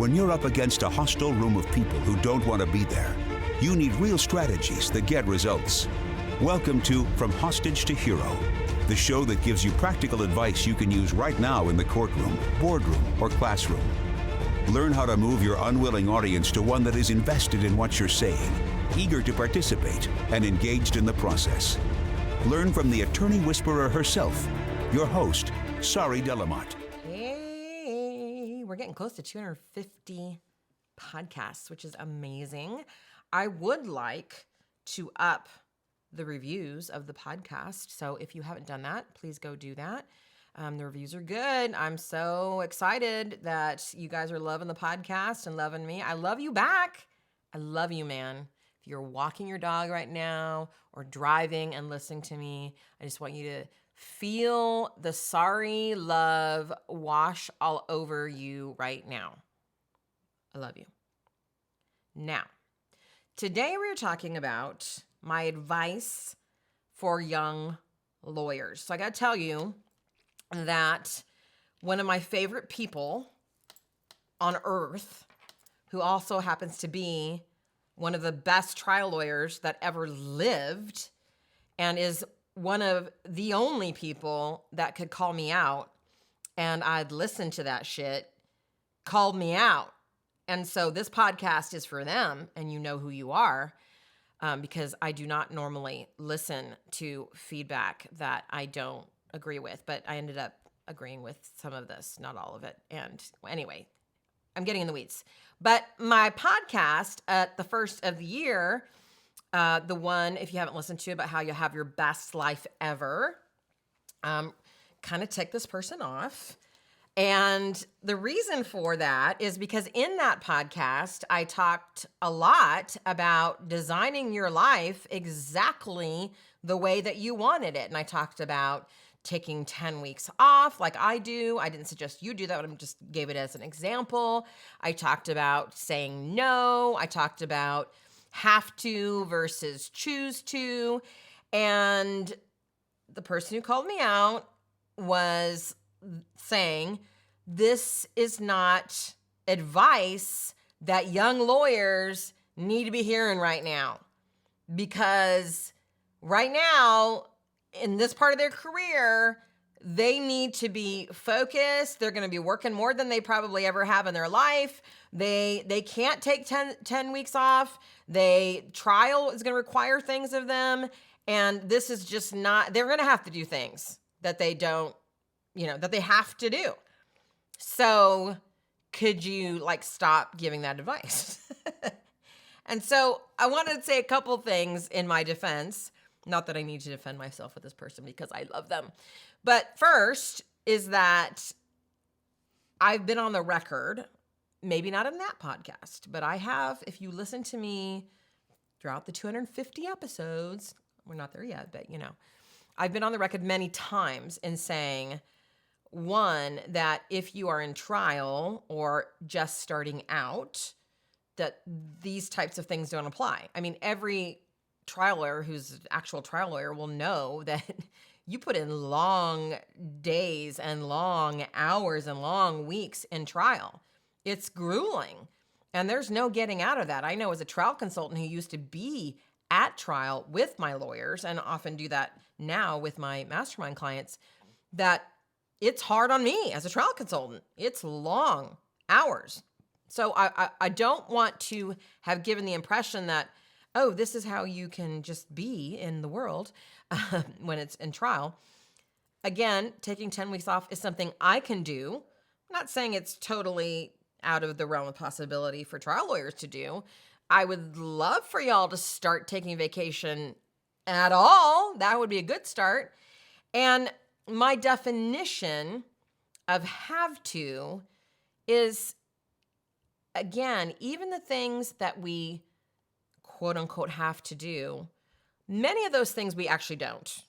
When you're up against a hostile room of people who don't want to be there, you need real strategies that get results. Welcome to From Hostage to Hero, the show that gives you practical advice you can use right now in the courtroom, boardroom, or classroom. Learn how to move your unwilling audience to one that is invested in what you're saying, eager to participate, and engaged in the process. Learn from the attorney whisperer herself, your host, Sari. Hey, we're getting close to 250 podcasts, which is amazing. I would like to up the reviews of the podcast. So if you haven't done that, please go do that. The reviews are good. I'm so excited that you guys are loving the podcast and loving me. I love you back. I love you, man. If you're walking your dog right now or driving and listening to me, I just want you to feel the Sari love wash all over you right now. I love you. Now, today we're talking about my advice for young lawyers. So I got to tell you that one of my favorite people on earth, who also happens to be one of the best trial lawyers that ever lived and is one of the only people that could call me out and I'd listen to that shit, called me out. And so this podcast is for them, and you know who you are, because I do not normally listen to feedback that I don't agree with, but I ended up agreeing with some of this, not all of it. And anyway, I'm getting in the weeds. But my podcast at the first of the year, the one, if you haven't listened to, about how you have your best life ever, kind of ticked this person off. And the reason for that is because in that podcast, I talked a lot about designing your life exactly the way that you wanted it. And I talked about taking 10 weeks off like I do. I didn't suggest you do that, but I just gave it as an example. I talked about saying no. I talked about have to versus choose to. And the person who called me out was saying, this is not advice that young lawyers need to be hearing right now. Because right now, in this part of their career, they need to be focused. They're going to be working more than they probably ever have in their life. They can't take 10 weeks off. Trial is going to require things of them. And this is just not, they're going to have to do things that they don't, that they have to do. So could you stop giving that advice? And so I wanted to say a couple things in my defense. Not that I need to defend myself with this person because I love them. But first is that I've been on the record, maybe not in that podcast, but I have, if you listen to me throughout the 250 episodes, we're not there yet, but I've been on the record many times in saying, one, that if you are in trial or just starting out, that these types of things don't apply. I mean, every trial lawyer who's an actual trial lawyer will know that you put in long days and long hours and long weeks in trial. It's grueling, and there's no getting out of that. I know as a trial consultant who used to be at trial with my lawyers, and often do that now with my mastermind clients, that it's hard on me as a trial consultant. It's long hours. So I don't want to have given the impression that, oh, this is how you can just be in the world when it's in trial. Again, taking 10 weeks off is something I can do. I'm not saying it's totally out of the realm of possibility for trial lawyers to do. I would love for y'all to start taking vacation at all. That would be a good start. And my definition of have to is, again, even the things that we quote unquote have to do, many of those things we actually don't.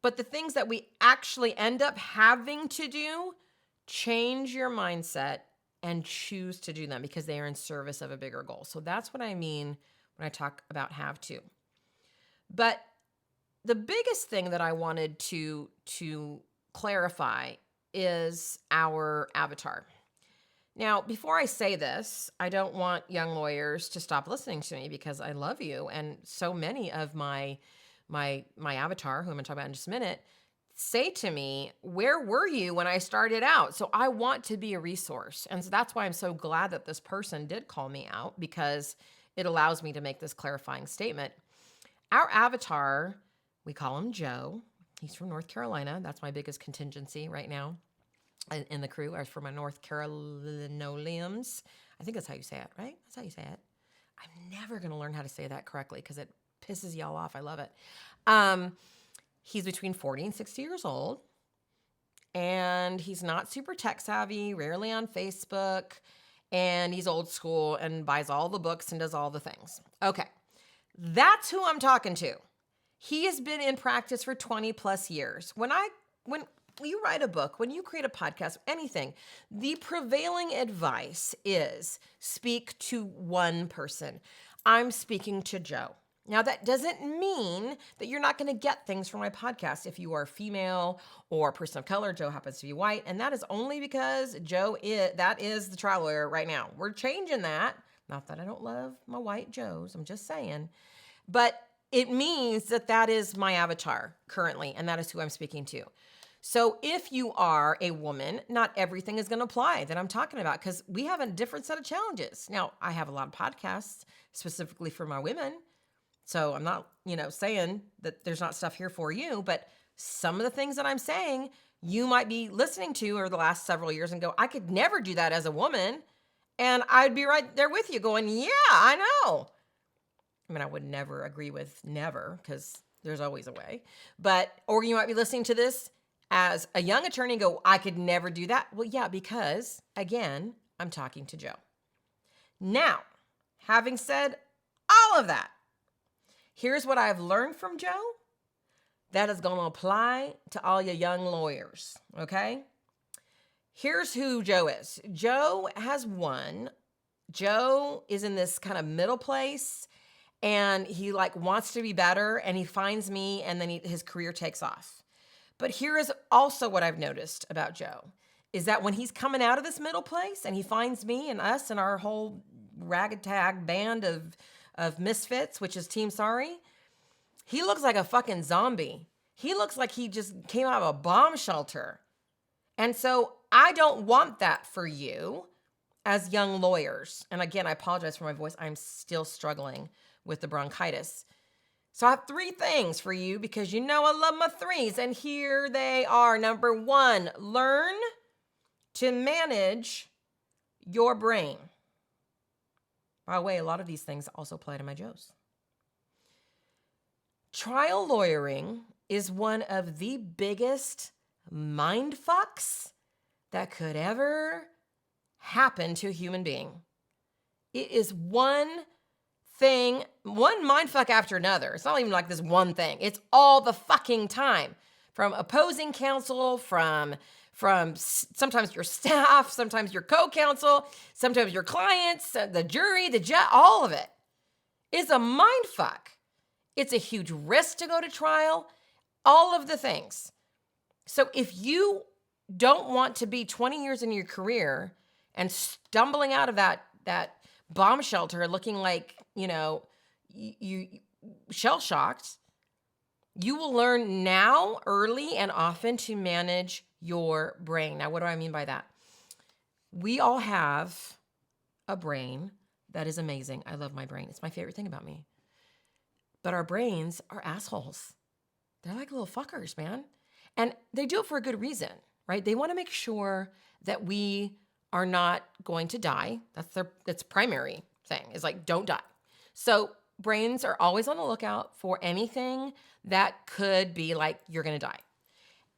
But the things that we actually end up having to do, change your mindset and choose to do them because they are in service of a bigger goal. So that's what I mean when I talk about have to. But the biggest thing that I wanted to clarify is our avatar. Now, before I say this, I don't want young lawyers to stop listening to me because I love you. And so many of my avatar, who I'm going to talk about in just a minute, say to me, where were you when I started out? So I want to be a resource. And so that's why I'm so glad that this person did call me out, because it allows me to make this clarifying statement. Our avatar, we call him Joe. He's from North Carolina. That's my biggest contingency right now in the crew. As for my North Carolinians, I think that's how you say it, right? That's how you say it. I'm never going to learn how to say that correctly because it pisses y'all off. I love it. He's between 40 and 60 years old, and he's not super tech savvy, rarely on Facebook, and he's old school and buys all the books and does all the things. Okay, that's who I'm talking to. He has been in practice for 20 plus years. When you write a book, when you create a podcast, anything, the prevailing advice is speak to one person. I'm speaking to Joe. Now, that doesn't mean that you're not going to get things from my podcast if you are female or a person of color. Joe happens to be white, and that is only because that is the trial lawyer right now. We're changing that. Not that I don't love my white Joes. I'm just saying. But it means that is my avatar currently, and that is who I'm speaking to. So if you are a woman, not everything is going to apply that I'm talking about, because we have a different set of challenges. Now, I have a lot of podcasts specifically for my women. So I'm not, saying that there's not stuff here for you, but some of the things that I'm saying, you might be listening to over the last several years and go, I could never do that as a woman. And I'd be right there with you going, yeah, I know. I mean, I would never agree with never, because there's always a way. Or you might be listening to this as a young attorney and go, I could never do that. Well, yeah, because again, I'm talking to Joe. Now, having said all of that, here's what I've learned from Joe that is going to apply to all you young lawyers, okay? Here's who Joe is. Joe has won. Joe is in this kind of middle place, and he wants to be better, and he finds me, and then his career takes off. But here is also what I've noticed about Joe, is that when he's coming out of this middle place and he finds me and us and our whole ragtag band of misfits, which is Team Sari, he looks like a fucking zombie. He looks like he just came out of a bomb shelter. And so I don't want that for you as young lawyers. And again, I apologize for my voice. I'm still struggling with the bronchitis. So I have 3 things for you, because I love my 3s. And here they are. Number 1, learn to manage your brain. By the way, a lot of these things also apply to my Joes. Trial lawyering is one of the biggest mindfucks that could ever happen to a human being. It is one mindfuck after another. It's not even like this one thing. It's all the fucking time. From opposing counsel, from sometimes your staff, sometimes your co-counsel, sometimes your clients, the jury, the judge, all of it is a mindfuck. It's a huge risk to go to trial, all of the things. So if you don't want to be 20 years in your career and stumbling out of that bomb shelter looking like, you shell-shocked, you will learn now early and often to manage your brain. Now, what do I mean by that? We all have a brain that is amazing. I love my brain. It's my favorite thing about me. But our brains are assholes. They're like little fuckers, man. And they do it for a good reason, right? They want to make sure that we are not going to die. That's primary thing, is don't die. So brains are always on the lookout for anything that could be you're going to die.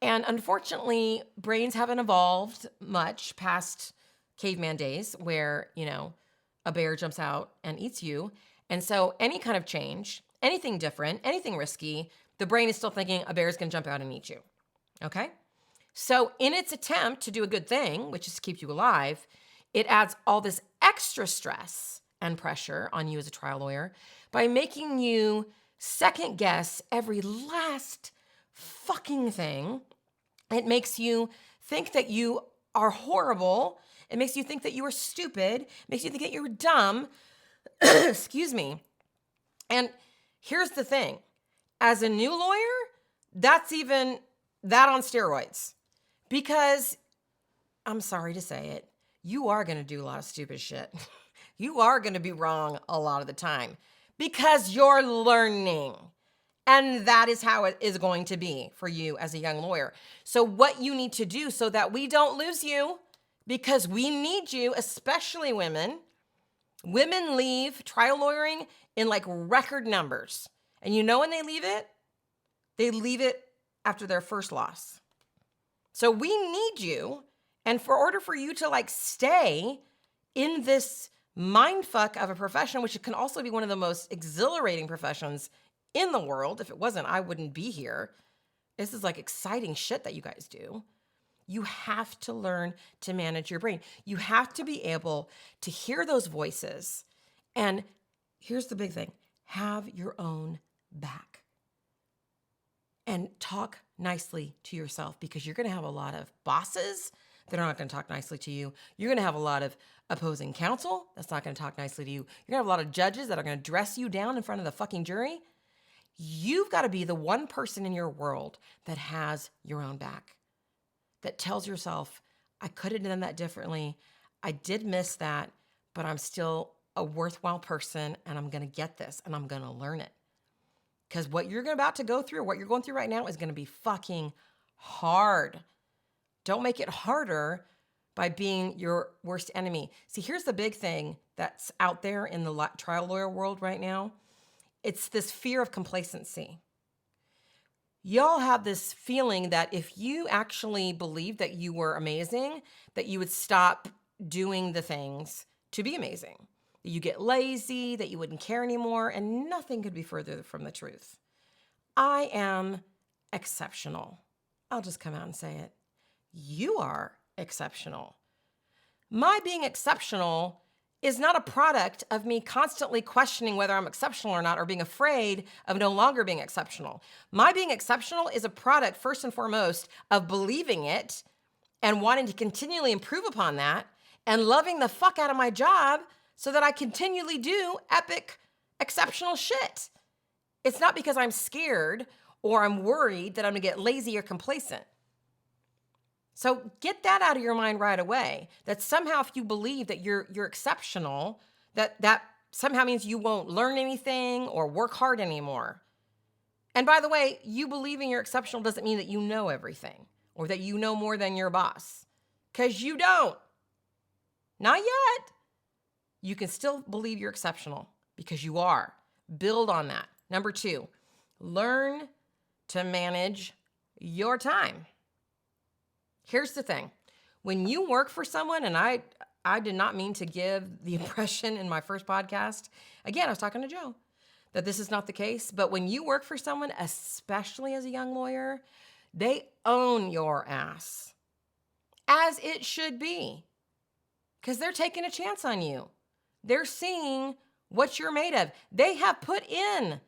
And unfortunately, brains haven't evolved much past caveman days where, a bear jumps out and eats you. And so any kind of change, anything different, anything risky, the brain is still thinking a bear is going to jump out and eat you. Okay? So in its attempt to do a good thing, which is to keep you alive, it adds all this extra stress and pressure on you as a trial lawyer by making you second guess every last fucking thing. It makes you think that you are horrible. It makes you think that you are stupid. It makes you think that you're dumb. Excuse me. And here's the thing. As a new lawyer, that's even that on steroids. Because, I'm sorry to say it, you are going to do a lot of stupid shit. You are going to be wrong a lot of the time because you're learning. And that is how it is going to be for you as a young lawyer. So what you need to do so that we don't lose you, because we need you, especially women. Women leave trial lawyering in like record numbers. And you know when they leave it? They leave it after their first loss. So we need you. And for order for you to like stay in this mindfuck of a profession, which can also be one of the most exhilarating professions in the world. If it wasn't, I wouldn't be here. This is like exciting shit that you guys do. You have to learn to manage your brain. You have to be able to hear those voices. And here's the big thing. Have your own back. And talk nicely to yourself, because you're going to have a lot of bosses that are not going to talk nicely to you. You're going to have a lot of opposing counsel that's not going to talk nicely to you. You're going to have a lot of judges that are going to dress you down in front of the fucking jury. You've got to be the one person in your world that has your own back, that tells yourself, I could have done that differently. I did miss that, but I'm still a worthwhile person, and I'm going to get this, and I'm going to learn it. Because what you're about to go through, what you're going through right now is going to be fucking hard. Don't make it harder by being your worst enemy. See, here's the big thing that's out there in the trial lawyer world right now. It's this fear of complacency. Y'all have this feeling that if you actually believed that you were amazing, that you would stop doing the things to be amazing. That you get lazy, that you wouldn't care anymore, and nothing could be further from the truth. I am exceptional. I'll just come out and say it. You are exceptional. My being exceptional is not a product of me constantly questioning whether I'm exceptional or not, or being afraid of no longer being exceptional. My being exceptional is a product, first and foremost, of believing it and wanting to continually improve upon that and loving the fuck out of my job so that I continually do epic, exceptional shit. It's not because I'm scared or I'm worried that I'm gonna get lazy or complacent. So get that out of your mind right away, that somehow if you believe that you're exceptional, that somehow means you won't learn anything or work hard anymore. And by the way, you believing you're exceptional doesn't mean that you know everything or that you know more than your boss, because you don't. Not yet. You can still believe you're exceptional because you are. Build on that. Number 2, learn to manage your time. Here's the thing. When you work for someone, and I did not mean to give the impression in my first podcast, again, I was talking to Joe, that this is not the case. But when you work for someone, especially as a young lawyer, they own your ass, as it should be, because they're taking a chance on you. They're seeing what you're made of. They have put in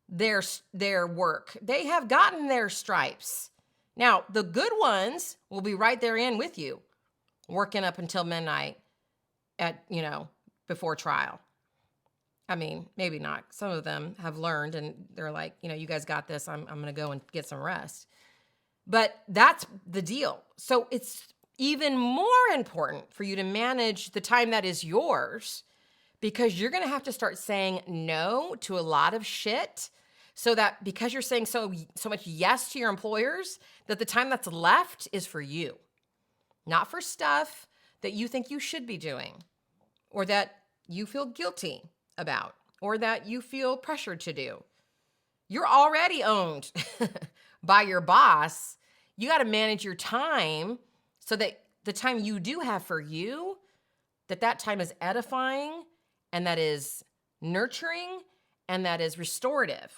their work. They have gotten their stripes. Now, the good ones will be right there in with you, working up until midnight before trial. I mean, maybe not. Some of them have learned and they're like, you guys got this. I'm going to go and get some rest. But that's the deal. So it's even more important for you to manage the time that is yours, because you're going to have to start saying no to a lot of shit, so that because you're saying so much yes to your employers, that the time that's left is for you, not for stuff that you think you should be doing, or that you feel guilty about, or that you feel pressured to do. You're already owned by your boss. You got to manage your time so that the time you do have for you, that time is edifying, and that is nurturing, and that is restorative.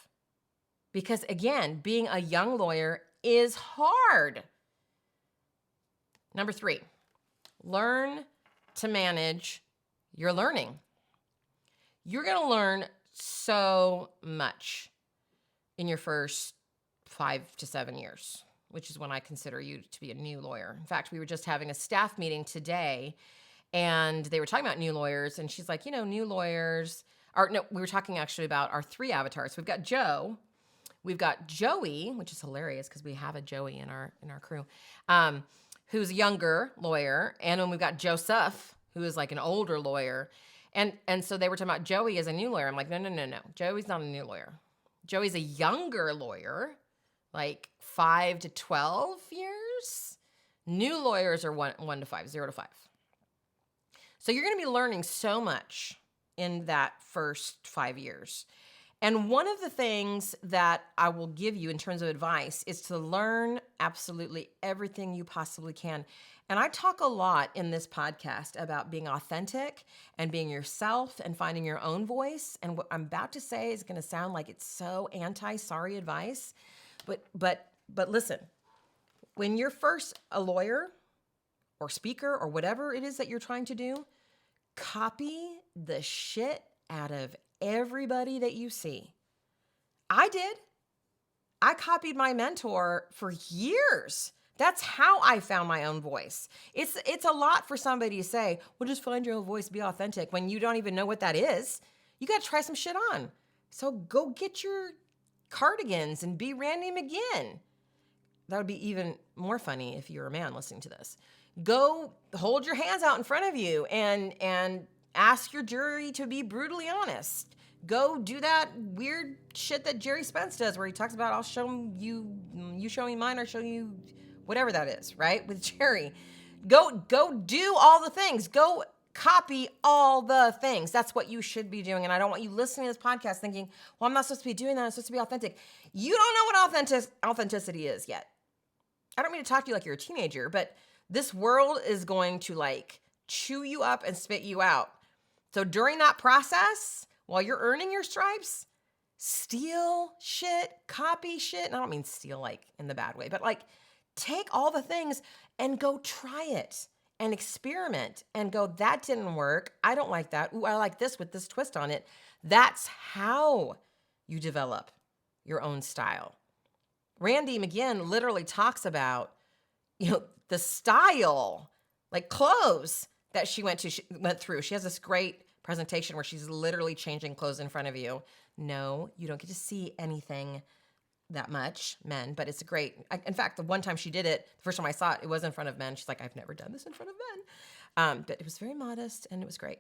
Because again, being a young lawyer is hard. Number 3, learn to manage your learning. You're going to learn so much in your first 5 to 7 years. which is when I consider you to be a new lawyer. In fact, we were just having a staff meeting today, and they were talking about new lawyers, and she's like, new lawyers we were talking actually about our 3 avatars. We've got Joe, we've got Joey, which is hilarious because we have a Joey in our crew, who's a younger lawyer, and then we've got Joseph, who is like an older lawyer. And so they were talking about Joey as a new lawyer. I'm like, no. Joey's not a new lawyer. Joey's a younger lawyer, like 5 to 12 years. New lawyers are 1 to 5, 0 to 5. So you're going to be learning so much in that first 5 years. And one of the things that I will give you in terms of advice is to learn absolutely everything you possibly can. And I talk a lot in this podcast about being authentic and being yourself and finding your own voice. And what I'm about to say is going to sound like it's so anti-Sari advice. But listen, when you're first a lawyer or speaker or whatever it is that you're trying to do, copy the shit out of everybody that you see. I did. I copied my mentor for years. That's how I found my own voice. It's a lot for somebody to say, well, just find your own voice, be authentic, when you don't even know what that is. You got to try some shit on. So go get your cardigans and be Randy McGinn. That would be even more funny if you're a man listening to this. Go hold your hands out in front of you and ask your jury to be brutally honest. Go do that weird shit that Jerry Spence does where he talks about, I'll show you, you show me mine, I'll show you whatever that is, right? With Jerry. Go do all the things. Go copy all the things. That's what you should be doing. And I don't want you listening to this podcast thinking, well, I'm not supposed to be doing that. I'm supposed to be authentic. You don't know what authenticity is yet. I don't mean to talk to you like you're a teenager, but this world is going to like chew you up and spit you out. So during that process, while you're earning your stripes, steal shit, copy shit. And I don't mean steal like in the bad way, but like take all the things and go try it and experiment and go, that didn't work. I don't like that. Ooh, I like this with this twist on it. That's how you develop your own style. Randy McGinn literally talks about, the style, like clothes that she went through. She has this great presentation where she's literally changing clothes in front of you. No, you don't get to see anything that much, men, but it's great. In fact, the one time she did it, the first time I saw it, it was in front of men. She's like, I've never done this in front of men. But it was very modest and it was great.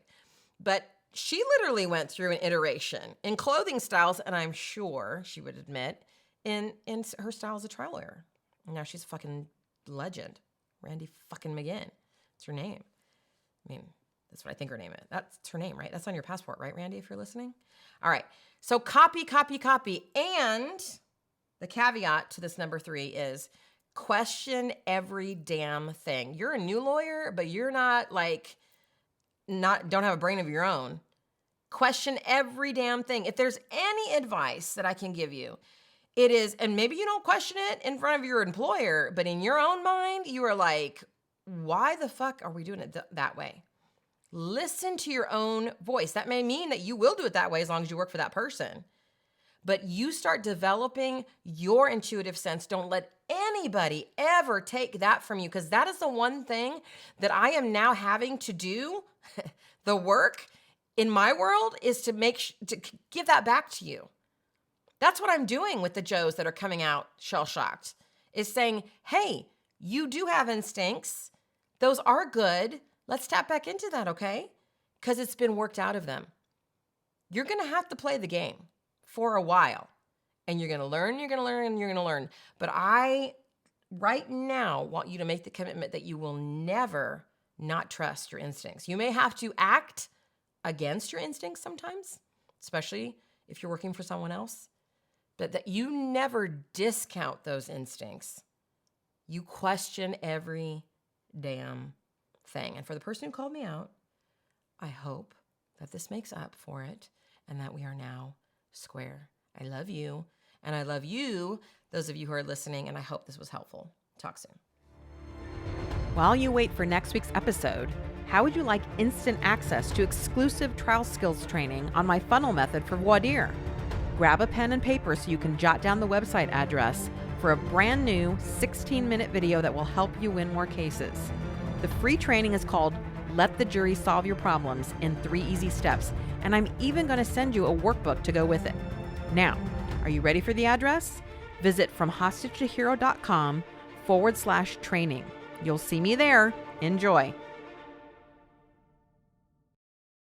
But she literally went through an iteration in clothing styles, and I'm sure she would admit in her style as a trial lawyer. And now she's a fucking legend. Randy fucking McGinn. It's her name. I mean, that's what I think her name is. That's her name, right? That's on your passport, right, Randy, if you're listening? All right. So copy. And the caveat to this number 3 is question every damn thing. You're a new lawyer, but you're not don't have a brain of your own. Question every damn thing. If there's any advice that I can give you, it is, and maybe you don't question it in front of your employer, but in your own mind, you are like, why the fuck are we doing it that way? Listen to your own voice. That may mean that you will do it that way as long as you work for that person. But you start developing your intuitive sense. Don't let anybody ever take that from you, because that is the one thing that I am now having to do. The work in my world is to give that back to you. That's what I'm doing with the Joes that are coming out shell-shocked, is saying, hey, you do have instincts. Those are good. Let's tap back into that, okay? Because it's been worked out of them. You're going to have to play the game for a while. And you're going to learn. But I, right now, want you to make the commitment that you will never not trust your instincts. You may have to act against your instincts sometimes, especially if you're working for someone else. But that you never discount those instincts. You question every damn thing. And for the person who called me out, I hope that this makes up for it and that we are now square. I love you. And I love you, those of you who are listening, and I hope this was helpful. Talk soon. While you wait for next week's episode, how would you like instant access to exclusive trial skills training on my funnel method for voir dire? Grab a pen and paper so you can jot down the website address for a brand new 16-minute video that will help you win more cases. The free training is called Let the Jury Solve Your Problems in 3 Easy Steps, and I'm even going to send you a workbook to go with it. Now, are you ready for the address? Visit FromHostageToHero.com/training. You'll see me there. Enjoy.